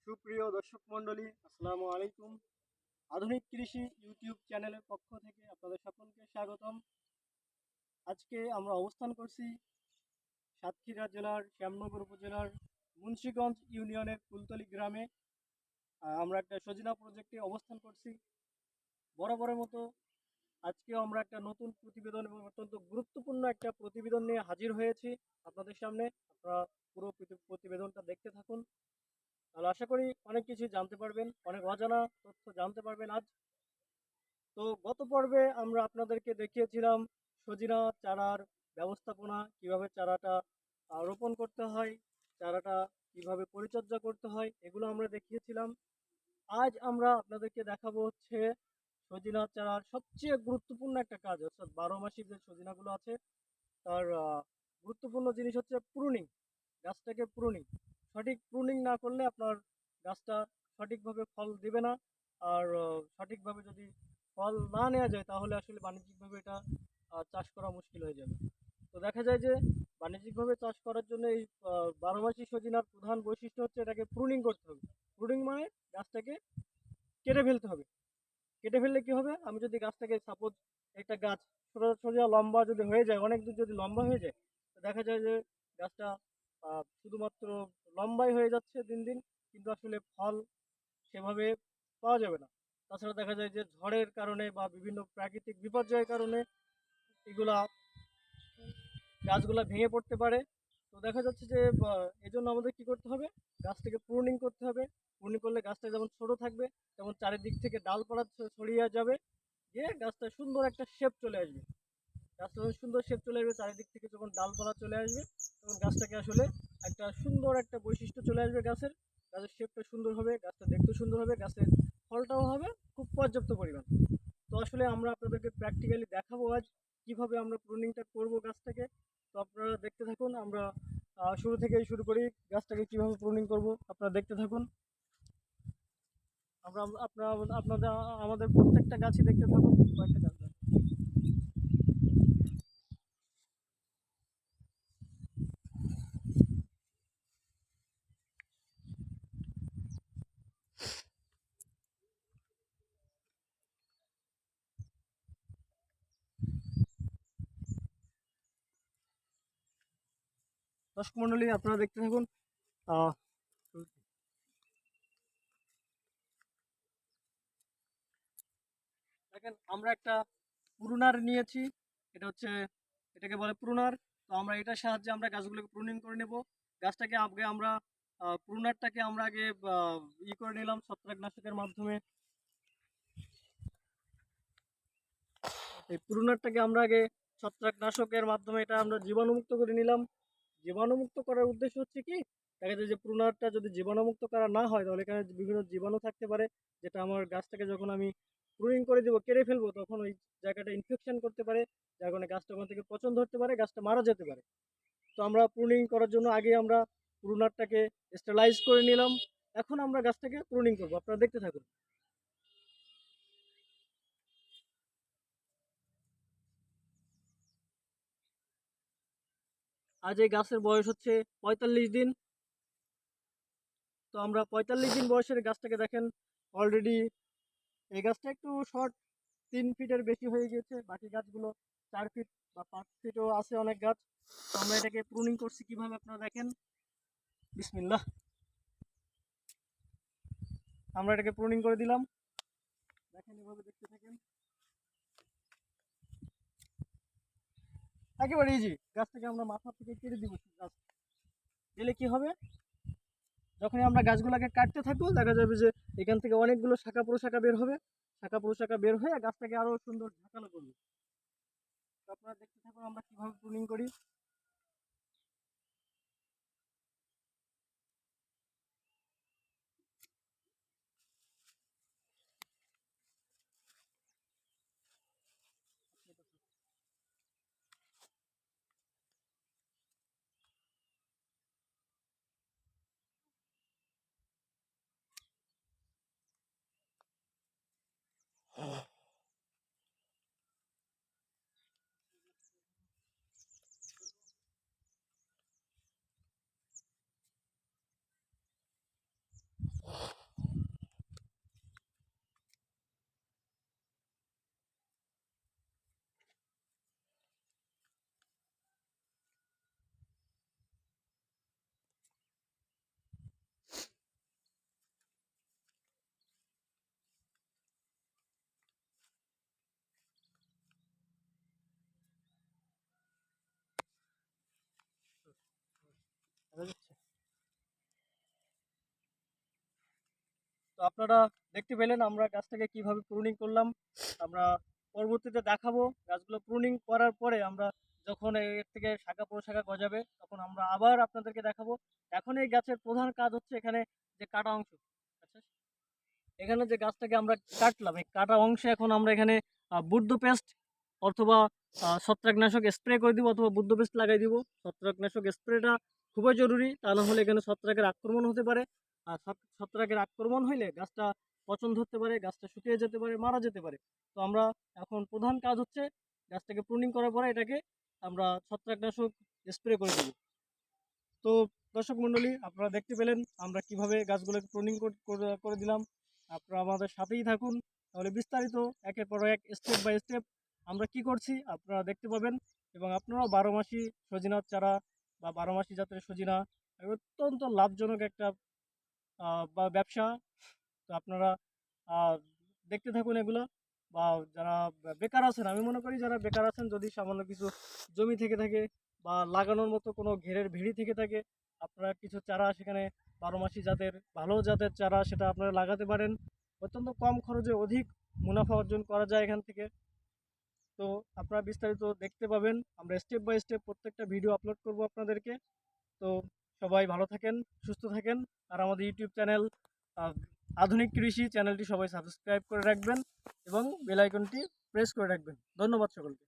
সুপ্রিয় দর্শক মণ্ডলী, আসসালামু আলাইকুম। আধুনিক কৃষি ইউটিউব চ্যানেলের পক্ষ থেকে আপনাদের সকলকে স্বাগতম। আজকে আমরা অবস্থান করছি সাতক্ষীরা জেলার শ্যামনগর উপজেলার মুন্সিগঞ্জ ইউনিয়নের ফুলতলি গ্রামে। আমরা একটা সজিনা প্রজেক্টে অবস্থান করছি। বরাবরের মতো আজকেও আমরা একটা নতুন প্রতিবেদন এবং অত্যন্ত গুরুত্বপূর্ণ একটা প্রতিবেদন নিয়ে হাজির হয়েছি আপনাদের সামনে। আপনারা পুরো প্রতিবেদনটা দেখতে থাকুন, তাহলে আশা করি অনেক কিছু জানতে পারবেন, অনেক অজানা তথ্য জানতে পারবেন আজ। তো গত পর্বে আমরা আপনাদেরকে দেখিয়েছিলাম সজিনা চারার ব্যবস্থাপনা, কিভাবে চারাটা রোপণ করতে হয়, চারাটা কিভাবে পরিচর্যা করতে হয়, এগুলো আমরা দেখিয়েছিলাম। আজ আমরা আপনাদেরকে দেখাবো হচ্ছে সজিনা চারার সবচেয়ে গুরুত্বপূর্ণ একটা কাজ, অর্থাৎ 12 মাসি যে সজিনাগুলো আছে তার গুরুত্বপূর্ণ জিনিস হচ্ছে প্রুনিং। গাছটাকে প্রুনিং, সঠিক প্রুনিং না করলে আপনার গাছটা সঠিকভাবে ফল দেবে না। আর সঠিকভাবে যদি ফল না নেওয়া যায় তাহলে আসলে বাণিজ্যিকভাবে এটা চাষ করা মুশকিল হয়ে যাবে। তো দেখা যায় যে বাণিজ্যিকভাবে চাষ করার জন্য এই 12 মাসি সজিনার প্রধান বৈশিষ্ট্য হচ্ছে এটাকে প্রুনিং করতে হবে। প্রুনিং মানে গাছটাকে কেটে ফেলতে হবে। কেটে ফেললে কি হবে, আমি যদি গাছটাকে সাপোজ একটা গাছ সোজা সোজা লম্বা যদি হয়ে যায়, অনেক দূর যদি লম্বা হয়ে যায়, তো দেখা যায় যে গাছটা শুধুমাত্র লম্বাই হয়ে যাচ্ছে দিন দিন, কিন্তু আসলে ফল সেভাবে পাওয়া যাবে না। তাছাড়া দেখা যায় যে ঝড়ের কারণে বা বিভিন্ন প্রাকৃতিক বিপর্যয়ের কারণে এগুলা গাছগুলা ভেঙে পড়তে পারে। তো দেখা যাচ্ছে যে এই জন্য আমাদের কি করতে হবে, গাছটাকে প্রুনিং করতে হবে। প্রুনিং করলে গাছটা যেমন ছোট থাকবে, তেমন চারিদিক থেকে ডালপালা ছড়িয়ে যাবে, গিয়ে গাছটা সুন্দর একটা শেপ চলে আসবে। গাছটা যখন সুন্দর শেপ চলে আসবে, চারিদিক থেকে যখন ডালপালা চলে আসবে, তখন গাছটাকে আসলে একটা সুন্দর একটা বৈশিষ্ট্য চলে আসবে গাছের। গাছের শেপটা সুন্দর হবে, গাছটা দেখতে সুন্দর হবে, গাছের ফলটাও হবে খুব পর্যাপ্ত পরিমাণ। তো আসলে আমরা আপনাদেরকে প্র্যাকটিক্যালি দেখাবো আজ কিভাবে আমরা প্রুনিংটা করব গাছটাকে। তো আপনারা দেখতে থাকুন। আমরা শুরু থেকেই শুরু করি, গাছটাকে কিভাবে প্রুনিং করব আপনারা দেখতে থাকুন। আমরা আপনারা আপনাদের আমাদের প্রত্যেকটা গাছই দেখতে থাকুন। কয়েকটা গাছ দর্শক মন্ডলী, আপনারা দেখতে থাকুন। আহ দেখেন, আমরা একটা প্রুনার নিয়েছি। এটাকে বলে প্রুনার। তো আমরা এটার সাহায্যে আমরা গাছগুলোকে প্রুনিং করে নেব। গাছটাকে আগে আমরা প্রুনারটাকে আমরা আগে করে নিলাম ছত্রাকনাশকের মাধ্যমে। এই প্রুনারটাকে আমরা আগে ছত্রাকনাশকের মাধ্যমে এটা আমরা জীবাণুমুক্ত করে নিলাম। জীবাণুমুক্ত করার উদ্দেশ্য হচ্ছে কি, দেখা যায় যে প্রুনারটা যদি জীবাণুমুক্ত করা না হয় তাহলে এখানে বিভিন্ন জীবাণু থাকতে পারে, যেটা আমার গাছটাকে যখন আমি প্রুনিং করে দেবো, কেটে ফেলবো, তখন ওই জায়গাটা ইনফেকশন করতে পারে, যার কারণে গাছটা ওখান থেকে পচন ধরতে পারে, গাছটা মারা যেতে পারে। তো আমরা প্রুনিং করার জন্য আগে আমরা প্রুনারটাকে স্টেলাইজ করে নিলাম। এখন আমরা গাছটাকে প্রুনিং করবো, আপনারা দেখতে থাকুন। আজ এই গাছের বয়স হচ্ছে 45 দিন। তো আমরা 45 দিন বয়সের গাছটাকে দেখেন, অলরেডি এই গাছটা একটু শর্ট, 3 ফিটের বেশি হয়ে গেছে। বাকি গাছগুলো 4 ফিট বা 5 ফিটও আছে অনেক গাছ। তো আমরা এটাকে প্রুনিং করছি কিভাবে আপনারা দেখেন। বিসমিল্লাহ, আমরা এটাকে প্রুনিং করে দিলাম। দেখেন, এভাবে দেখতে থাকেন, একেবারে ইজি। গাছটাকে আমরা মাথা থেকে কেটে দিব। গাছ দিলে কি হবে, যখনই আমরা গাছগুলোকে কাটতে থাকবো দেখা যাবে যে এখান থেকে অনেকগুলো শাখা প্রশাখা বের হবে। শাখা প্রশাখা বের হয়ে গাছটাকে আরো সুন্দর ঝাঁকালো করবে। তো আপনারা দেখতে থাকুন আমরা কিভাবে প্রুনিং করি। দেখা যাচ্ছে? তো আপনারা দেখতে পেলেন আমরা গাছটাকে কিভাবে প্রুনিং করলাম। আমরা পরবর্তীতে দেখাবো গাছগুলো প্রুনিং করার পরে আমরা যখন এর থেকে শাখা প্রশাখা গজাবে তখন আমরা আবার আপনাদেরকে দেখাবো। এখন এই গাছের প্রধান কাজ হচ্ছে এখানে যে কাটা অংশ, আচ্ছা, এখানে যে গাছটাকে আমরা কাটলাম এই কাটা অংশে এখন আমরা এখানে বুদ্ধ পেস্ট অথবা ছত্রাকনাশক স্প্রে করে দিব অথবা বুদ্ধ পেস্ট লাগাই দিব। ছত্রাকনাশক স্প্রেটা খুবই জরুরি, তা না হলে এখানে ছত্রাকের আক্রমণ হতে পারে। আর ছত্রাকের আক্রমণ হইলে গাছটা পচন ধরতে পারে, গাছটা শুকিয়ে যেতে পারে, মারা যেতে পারে। তো আমরা এখন প্রধান কাজ হচ্ছে গাছটাকে প্রুনিং করার পরে এটাকে আমরা ছত্রাকনাশক স্প্রে করে দেব। তো দর্শক মণ্ডলী, আপনারা দেখতে পেলেন আমরা কিভাবে গাছগুলোকে প্রুনিং করে দিলাম। আপনারা আমাদের সাথেই থাকুন, তাহলে বিস্তারিত একের পর এক স্টেপ বাই স্টেপ আমরা কি করছি আপনারা দেখতে পাবেন। এবং আপনারাও 12 মাসি সজিনার চারা বা 12 মাসি জাতের সজিনা অত্যন্ত লাভজনক একটা বা ব্যবসা। তো আপনারা আহ, দেখতে থাকুন এগুলো। বা যারা বেকার আছেন, আমি মনে করি যারা বেকার আছেন, যদি সামান্য কিছু জমি থেকে থাকে বা লাগানোর মতো কোনো ঘেরের ভেড়ি থেকে থাকে, আপনারা কিছু চারা সেখানে 12 মাসি জাতের ভালো জাতের চারা সেটা আপনারা লাগাতে পারেন। অত্যন্ত কম খরচে অধিক মুনাফা অর্জন করা যায় এখান থেকে। তো আপনারা বিস্তারিত দেখতে পাবেন, আমরা স্টেপ বাই স্টেপ প্রত্যেকটা ভিডিও আপলোড করব আপনাদেরকে। তো সবাই ভালো থাকেন, সুস্থ থাকেন। আর আমাদের ইউটিউব চ্যানেল আধুনিক কৃষি চ্যানেলটি সবাই সাবস্ক্রাইব করে রাখবেন এবং বেল আইকনটি প্রেস করে রাখবেন। ধন্যবাদ সকলকে।